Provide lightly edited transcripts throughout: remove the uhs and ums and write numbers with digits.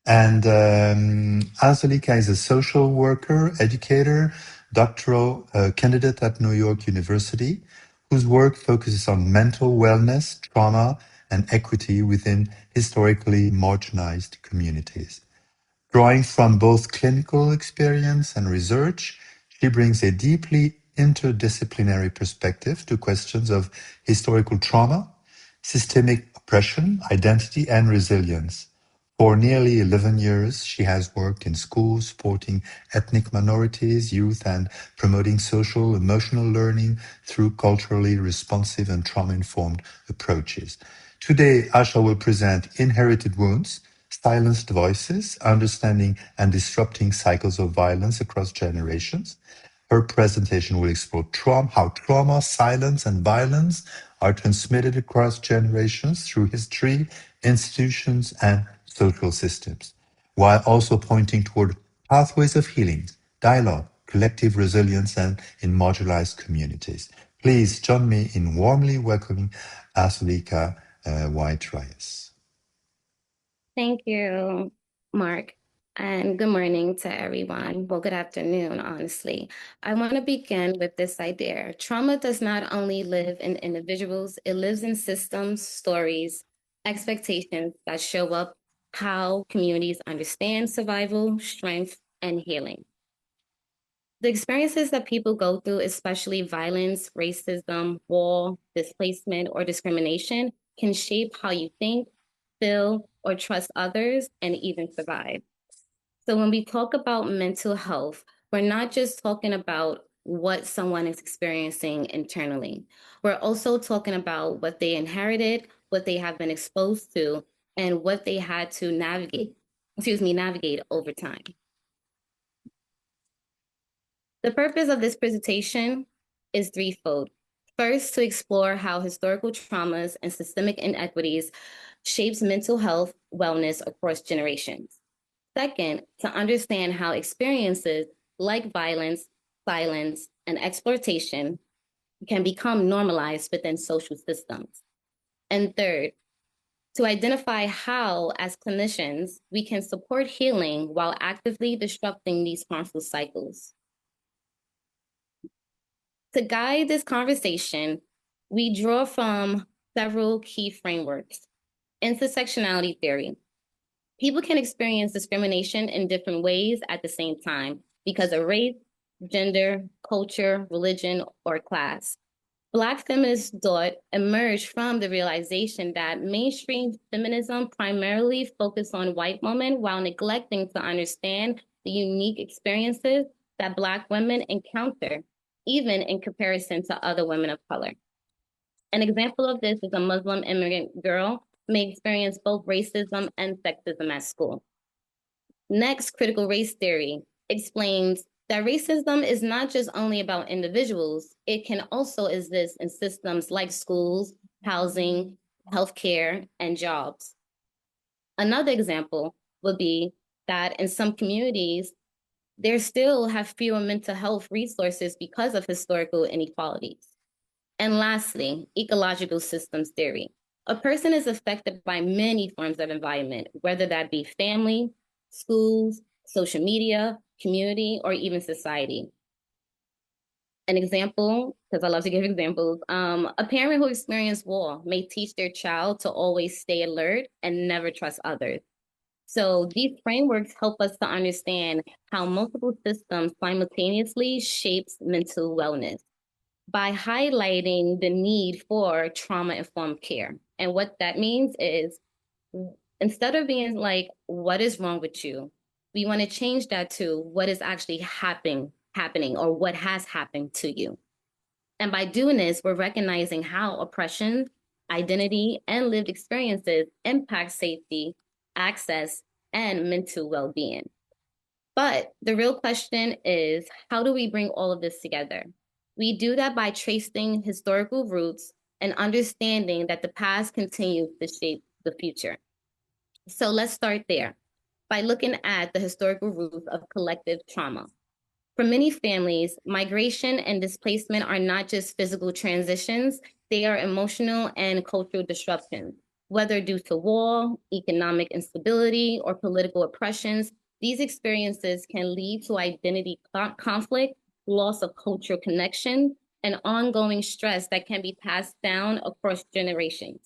And Asaleeka is a social worker, educator, doctoral candidate at New York University, whose work focuses on mental wellness, trauma, and equity within historically marginalized communities. Drawing from both clinical experience and research, she brings a deeply interdisciplinary perspective to questions of historical trauma, systemic oppression, identity, and resilience. For nearly 11 years, she has worked in schools supporting ethnic minorities, youth, and promoting social emotional learning through culturally responsive and trauma-informed approaches. Today, Asha will present Inherited Wounds, Silenced Voices, Understanding and Disrupting Cycles of Violence Across Generations. Her presentation will explore how trauma, silence, and violence are transmitted across generations through history, institutions, and social systems, while also pointing toward pathways of healing, dialogue, collective resilience, and in marginalized communities. Please join me in warmly welcoming Asaleeka Whyte-Reyes. Thank you, Mark, and good morning to everyone. Well, good afternoon, honestly. I want to begin with this idea. Trauma does not only live in individuals, it lives in systems, stories, expectations that show up how communities understand survival, strength, and healing. The experiences that people go through, especially violence, racism, war, displacement, or discrimination, can shape how you think, feel, or trust others, and even survive. So when we talk about mental health, we're not just talking about what someone is experiencing internally. We're also talking about what they inherited, what they have been exposed to, and what they had to navigate over time. The purpose of this presentation is threefold. First, to explore how historical traumas and systemic inequities shapes mental health wellness across generations. Second, to understand how experiences like violence, silence, and exploitation can become normalized within social systems. And third, to identify how, as clinicians, we can support healing while actively disrupting these harmful cycles. To guide this conversation, we draw from several key frameworks. Intersectionality theory. People can experience discrimination in different ways at the same time because of race, gender, culture, religion, or class. Black feminist thought emerged from the realization that mainstream feminism primarily focused on white women while neglecting to understand the unique experiences that Black women encounter, even in comparison to other women of color. An example of this is a Muslim immigrant girl may experience both racism and sexism at school. Next, critical race theory explains that racism is not just only about individuals, it can also exist in systems like schools, housing, healthcare, and jobs. Another example would be that in some communities, they still have fewer mental health resources because of historical inequalities. And lastly, ecological systems theory. A person is affected by many forms of environment, whether that be family, schools, social media, community, or even society. An example, because I love to give examples, a parent who experienced war may teach their child to always stay alert and never trust others. So these frameworks help us to understand how multiple systems simultaneously shapes mental wellness by highlighting the need for trauma-informed care. And what that means is instead of being like, what is wrong with you? We want to change that to what is actually happening or what has happened to you. And by doing this, we're recognizing how oppression, identity, and lived experiences impact safety, access, and mental well-being. But the real question is, how do we bring all of this together? We do that by tracing historical roots and understanding that the past continues to shape the future. So let's start there by looking at the historical roots of collective trauma. For many families, migration and displacement are not just physical transitions, they are emotional and cultural disruptions. Whether due to war, economic instability, or political oppressions, these experiences can lead to identity conflict, loss of cultural connection, and ongoing stress that can be passed down across generations.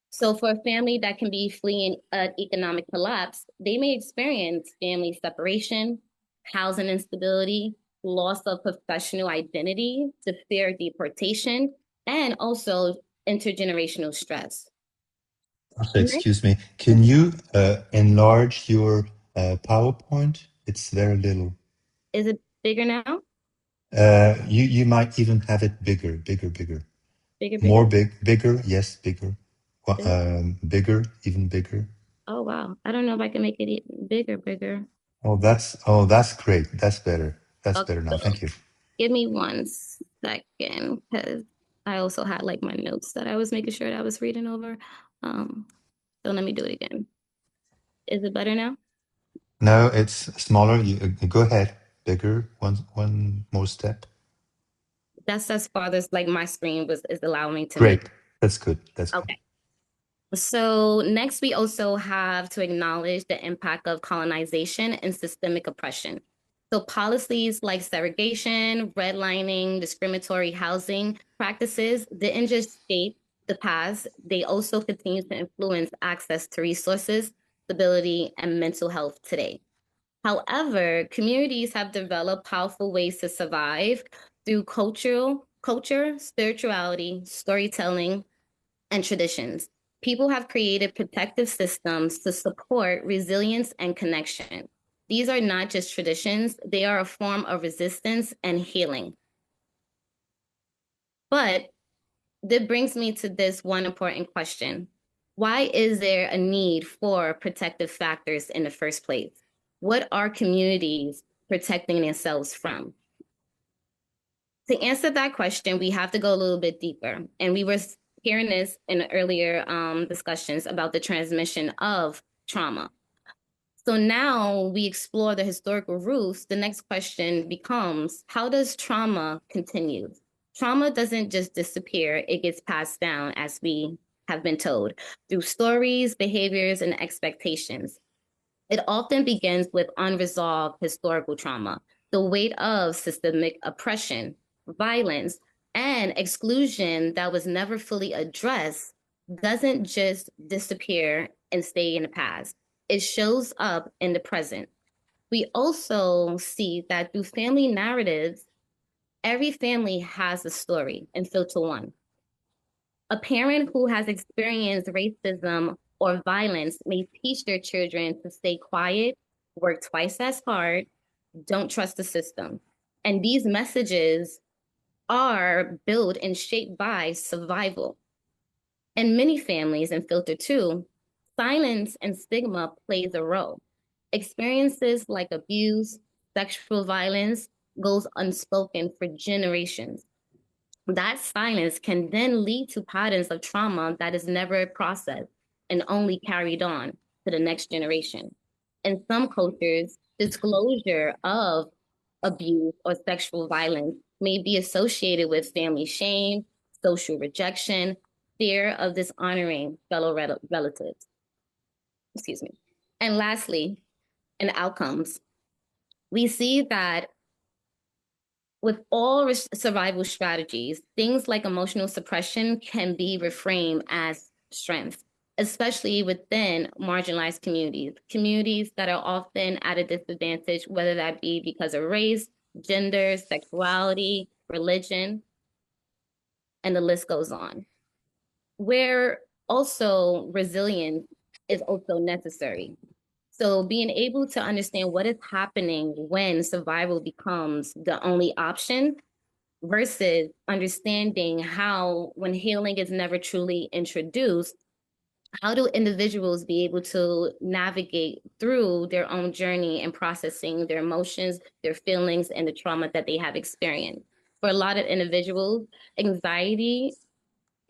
So for a family that can be fleeing an economic collapse, they may experience family separation, housing instability, loss of professional identity, the fear of deportation, and also intergenerational stress. Excuse me. Can you enlarge your PowerPoint? It's very little. Is it bigger now? You might even have it bigger. Bigger, More bigger? bigger. Yes, bigger. Bigger? Bigger, even bigger. Oh, wow. I don't know if I can make it bigger. That's great. That's better. That's Okay, better now. so Thank you. give me 1 second because I also had like my notes that I was making sure that I was reading over. So let me do it again. Is it better now? No, it's smaller. You go ahead. Bigger. One more step. That's as far as like my screen is allowing me to make. Great. That's good. That's good. Okay. So next, we also have to acknowledge the impact of colonization and systemic oppression. So policies like segregation, redlining, discriminatory housing practices didn't just shape the past, they also continue to influence access to resources, stability, and mental health today. However, communities have developed powerful ways to survive through culture, spirituality, storytelling, and traditions. People have created protective systems to support resilience and connection. These are not just traditions, they are a form of resistance and healing. But that brings me to this one important question. Why is there a need for protective factors in the first place? What are communities protecting themselves from? To answer that question, we have to go a little bit deeper. And we were hearing this in earlier discussions about the transmission of trauma. So now we explore the historical roots. The next question becomes, how does trauma continue? Trauma doesn't just disappear, it gets passed down, as we have been told, through stories, behaviors, and expectations. It often begins with unresolved historical trauma, the weight of systemic oppression, violence, and exclusion that was never fully addressed doesn't just disappear and stay in the past. It shows up in the present. We also see that through family narratives, every family has a story in filter one. A parent who has experienced racism or violence may teach their children to stay quiet, work twice as hard, don't trust the system. And these messages are built and shaped by survival. In many families, in filter two, silence and stigma plays a role. Experiences like abuse, sexual violence goes unspoken for generations. That silence can then lead to patterns of trauma that is never processed and only carried on to the next generation. In some cultures, disclosure of abuse or sexual violence may be associated with family shame, social rejection, fear of dishonoring fellow relatives. Excuse me. And lastly, in outcomes, we see that with all survival strategies, things like emotional suppression can be reframed as strength, especially within marginalized communities that are often at a disadvantage, whether that be because of race, gender, sexuality, religion, and the list goes on. Where also resilience is also necessary. So being able to understand what is happening when survival becomes the only option versus understanding how, when healing is never truly introduced, how do individuals be able to navigate through their own journey and processing their emotions, their feelings, and the trauma that they have experienced? For a lot of individuals, anxiety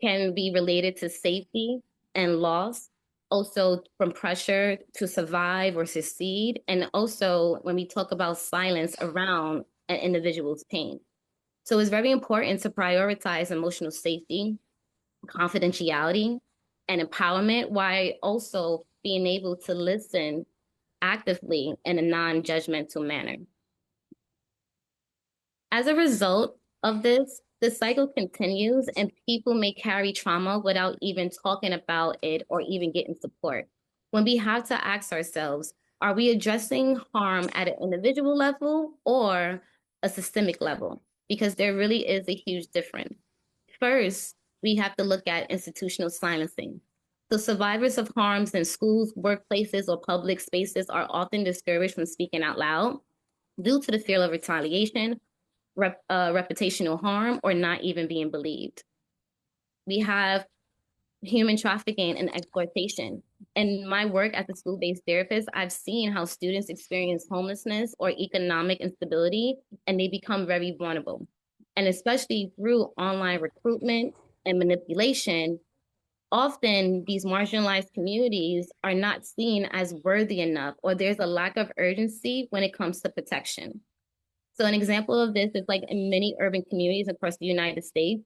can be related to safety and loss, also from pressure to survive or succeed, and also when we talk about silence around an individual's pain. So it's very important to prioritize emotional safety, confidentiality, and empowerment, while also being able to listen actively in a non-judgmental manner. As a result of this, the cycle continues and people may carry trauma without even talking about it or even getting support. When we have to ask ourselves, are we addressing harm at an individual level or a systemic level? Because there really is a huge difference. First, we have to look at institutional silencing. So survivors of harms in schools, workplaces, or public spaces are often discouraged from speaking out loud due to the fear of retaliation, reputational harm, or not even being believed. We have human trafficking and exploitation. In my work as a school-based therapist, I've seen how students experience homelessness or economic instability, and they become very vulnerable. And especially through online recruitment and manipulation, often these marginalized communities are not seen as worthy enough, or there's a lack of urgency when it comes to protection. So an example of this is like in many urban communities across the United States,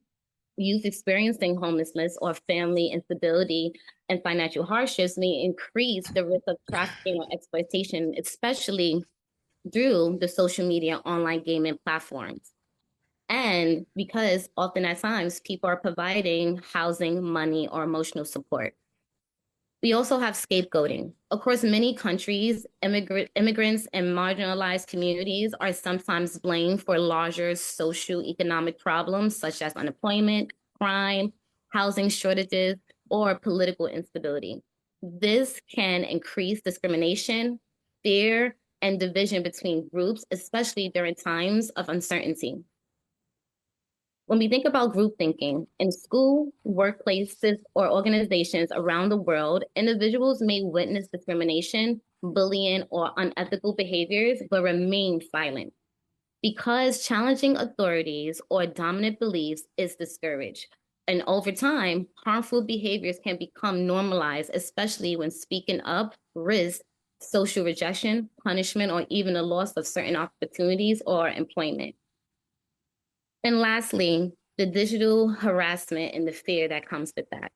youth experiencing homelessness or family instability and financial hardships may increase the risk of trafficking or exploitation, especially through the social media online gaming platforms. And because often at times people are providing housing, money, or emotional support. We also have scapegoating. Across many countries, immigrants and marginalized communities are sometimes blamed for larger socioeconomic problems such as unemployment, crime, housing shortages, or political instability. This can increase discrimination, fear, and division between groups, especially during times of uncertainty. When we think about group thinking in school, workplaces, or organizations around the world, individuals may witness discrimination, bullying, or unethical behaviors, but remain silent because challenging authorities or dominant beliefs is discouraged. And over time, harmful behaviors can become normalized, especially when speaking up risks social rejection, punishment, or even the loss of certain opportunities or employment. And lastly, the digital harassment and the fear that comes with that.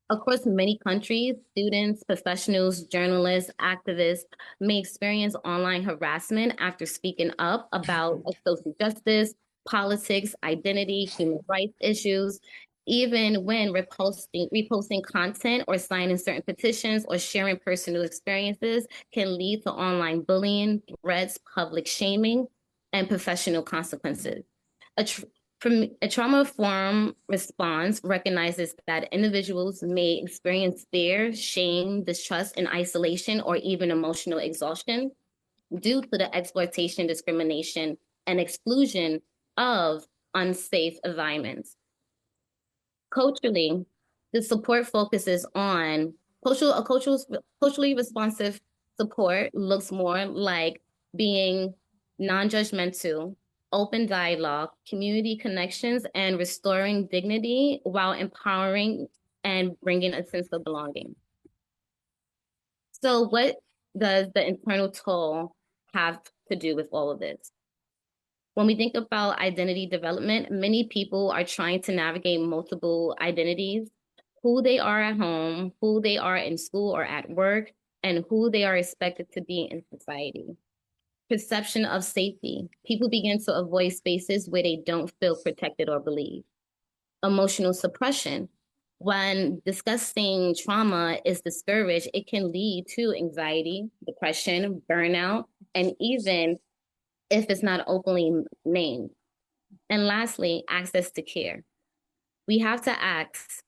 Across many countries, students, professionals, journalists, activists may experience online harassment after speaking up about social justice, politics, identity, human rights issues, even when reposting content or signing certain petitions or sharing personal experiences can lead to online bullying, threats, public shaming, and professional consequences. A, tr- a trauma-informed response recognizes that individuals may experience fear, shame, distrust, and isolation, or even emotional exhaustion due to the exploitation, discrimination, and exclusion of unsafe environments. Culturally, the support focuses on culturally responsive support looks more like being non-judgmental, open dialogue, community connections, and restoring dignity while empowering and bringing a sense of belonging. So what does the internal toll have to do with all of this? When we think about identity development, many people are trying to navigate multiple identities, who they are at home, who they are in school or at work, and who they are expected to be in society. Perception of safety. People begin to avoid spaces where they don't feel protected or believed. Emotional suppression. When discussing trauma is discouraged, it can lead to anxiety, depression, burnout, and even if it's not openly named. And lastly, access to care. We have to ask,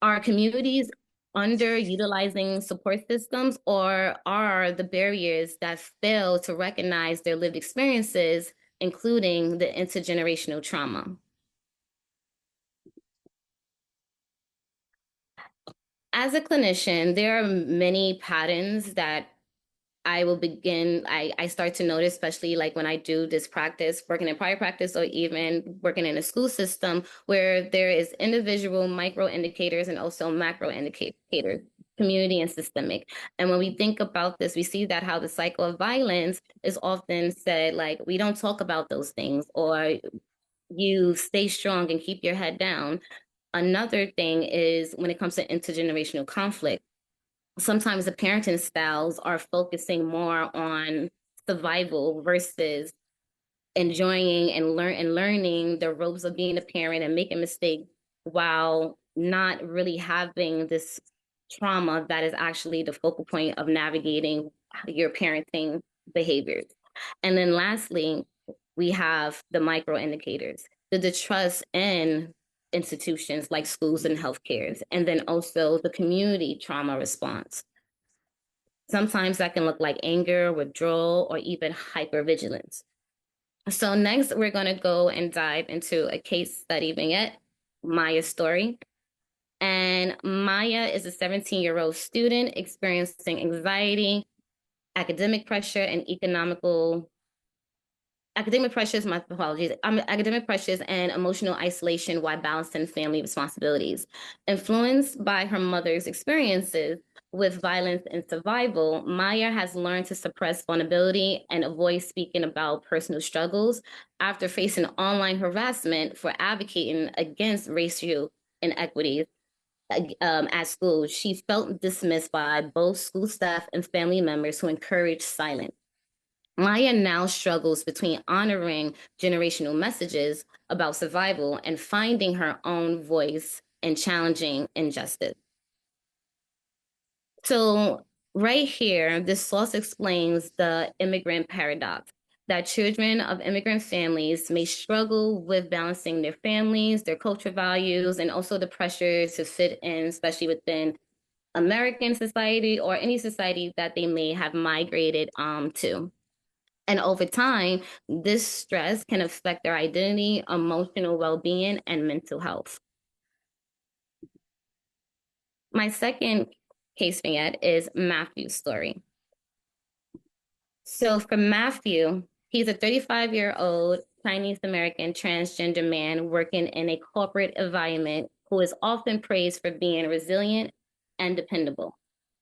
are communities underutilizing support systems, or are the barriers that fail to recognize their lived experiences, including the intergenerational trauma? As a clinician, there are many patterns that I start to notice, especially like when I do this practice, working in private practice or even working in a school system where there is individual micro indicators and also macro indicators, community and systemic. And when we think about this, we see that how the cycle of violence is often said, like, we don't talk about those things, or you stay strong and keep your head down. Another thing is when it comes to intergenerational conflict, sometimes the parenting styles are focusing more on survival versus enjoying and learning the ropes of being a parent and making mistakes while not really having this trauma that is actually the focal point of navigating your parenting behaviors. And then lastly, we have the micro indicators, the distrust in institutions like schools and healthcare, and then also the community trauma response. Sometimes that can look like anger, withdrawal, or even hypervigilance. So next, we're going to go and dive into a case study vignette, Maya's story. And Maya is a 17-year-old student experiencing anxiety, academic pressure, and academic pressures, my apologies, academic pressures and emotional isolation while balancing family responsibilities. Influenced by her mother's experiences with violence and survival, Maya has learned to suppress vulnerability and avoid speaking about personal struggles after facing online harassment for advocating against racial inequities. At school, she felt dismissed by both school staff and family members who encouraged silence. Maya now struggles between honoring generational messages about survival and finding her own voice and challenging injustice. So, right here, this source explains the immigrant paradox that children of immigrant families may struggle with balancing their families, their cultural values, and also the pressure to fit in, especially within American society or any society that they may have migrated to. And over time, this stress can affect their identity, emotional well being, and mental health. My second case vignette is Matthew's story. So for Matthew, he's a 35-year-old Chinese American transgender man working in a corporate environment who is often praised for being resilient and dependable.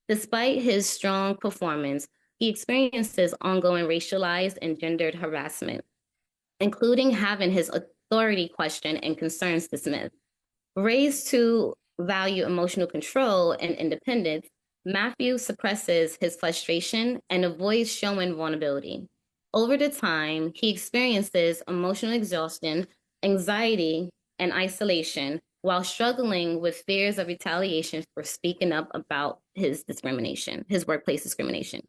Despite his strong performance, he experiences ongoing racialized and gendered harassment, including having his authority questioned and concerns dismissed. Raised to value emotional control and independence, Matthew suppresses his frustration and avoids showing vulnerability. Over the time, he experiences emotional exhaustion, anxiety, and isolation while struggling with fears of retaliation for speaking up about his discrimination, his workplace discrimination.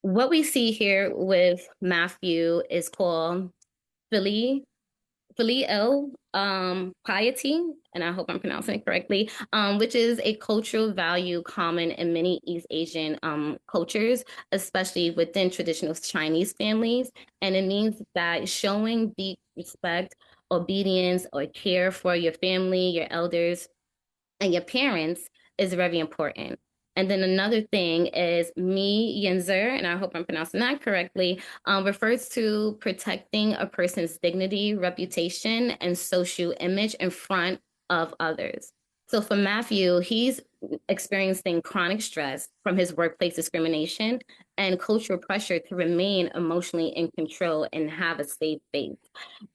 What we see here with Matthew is called filial piety, and I hope I'm pronouncing it correctly, which is a cultural value common in many East Asian cultures, especially within traditional Chinese families. And it means that showing deep respect, obedience, or care for your family, your elders, and your parents is very important. And then another thing is mi yenzer, and I hope I'm pronouncing that correctly, refers to protecting a person's dignity, reputation, and social image in front of others. So for Matthew, he's experiencing chronic stress from his workplace discrimination and cultural pressure to remain emotionally in control and have a safe space.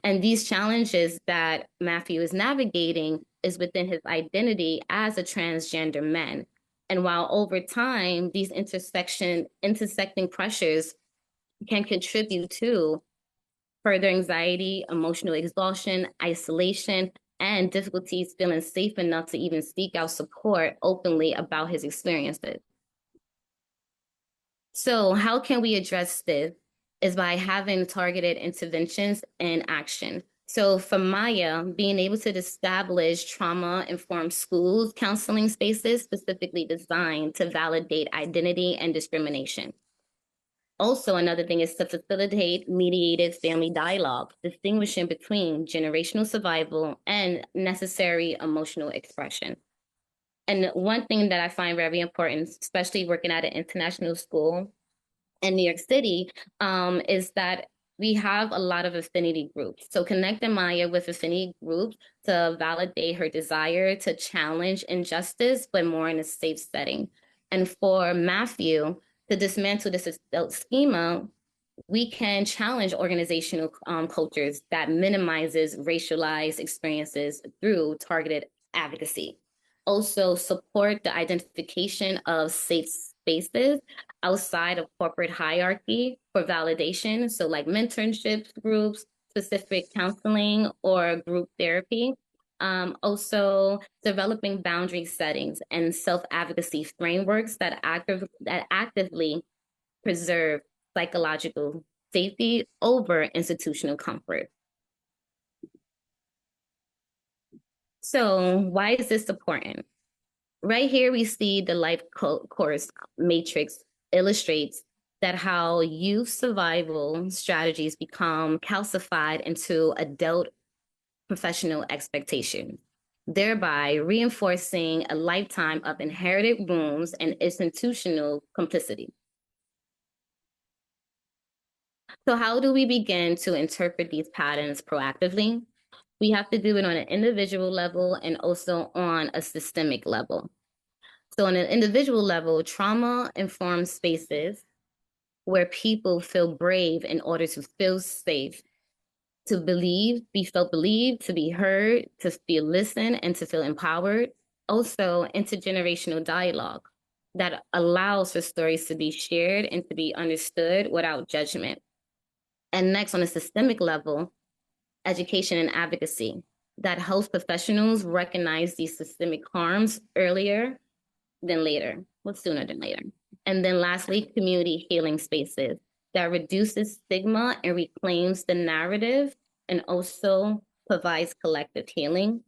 And these challenges that Matthew is navigating is within his identity as a transgender man. And while over time, these intersecting pressures can contribute to further anxiety, emotional exhaustion, isolation, and difficulties feeling safe enough to even seek out support openly about his experiences. So, how can we address this? Is by having targeted interventions and action. So, for Maya, being able to establish trauma informed schools, counseling spaces specifically designed to validate identity and discrimination. Also, another thing is to facilitate mediated family dialogue, distinguishing between generational survival and necessary emotional expression. And one thing that I find very important, especially working at an international school in New York City, is that we have a lot of affinity groups. So connecting Maya with affinity groups to validate her desire to challenge injustice, but more in a safe setting. And for Matthew, to dismantle this schema We can challenge organizational cultures that minimizes racialized experiences through targeted advocacy. Also support the identification of safe spaces outside of corporate hierarchy for validation. So like mentorship groups, specific counseling or group therapy. Also developing boundary settings and self-advocacy frameworks that actively preserve psychological safety over institutional comfort. So why is this important? Right here, we see the life course matrix illustrates that how youth survival strategies become calcified into adult professional expectations, thereby reinforcing a lifetime of inherited wounds and institutional complicity. So how do we begin to interpret these patterns proactively? We have to do it on an individual level and also on a systemic level. So on an individual level, trauma-informed spaces where people feel brave in order to feel safe, to believe, be felt believed, to be heard, to feel listened, and to feel empowered. Also, intergenerational dialogue that allows for stories to be shared and to be understood without judgment. And next, on a systemic level, education and advocacy that helps professionals recognize these systemic harms earlier than later, well, sooner than later. And then lastly, community healing spaces that reduces stigma and reclaims the narrative and also provides collective healing.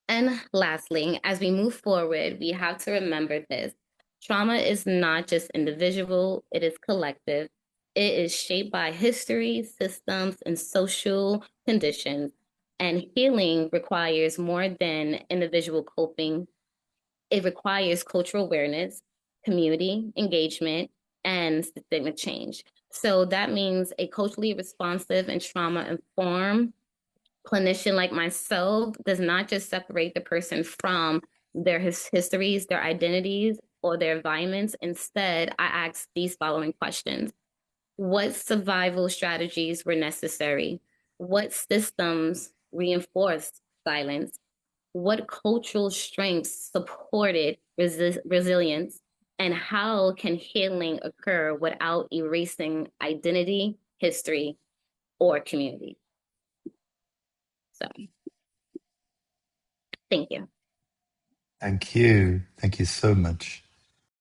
And lastly, as we move forward, we have to remember this. Trauma is not just individual, it is collective. It is shaped by history, systems, and social conditions. And healing requires more than individual coping. It requires cultural awareness, community engagement, and systemic change. So that means a culturally responsive and trauma-informed clinician like myself does not just separate the person from their histories, their identities, or their environments. Instead, I ask these following questions. What survival strategies were necessary? What systems reinforced silence? What cultural strengths supported resilience? And how can healing occur without erasing identity, history, or community? So thank you. Thank you. Thank you so much.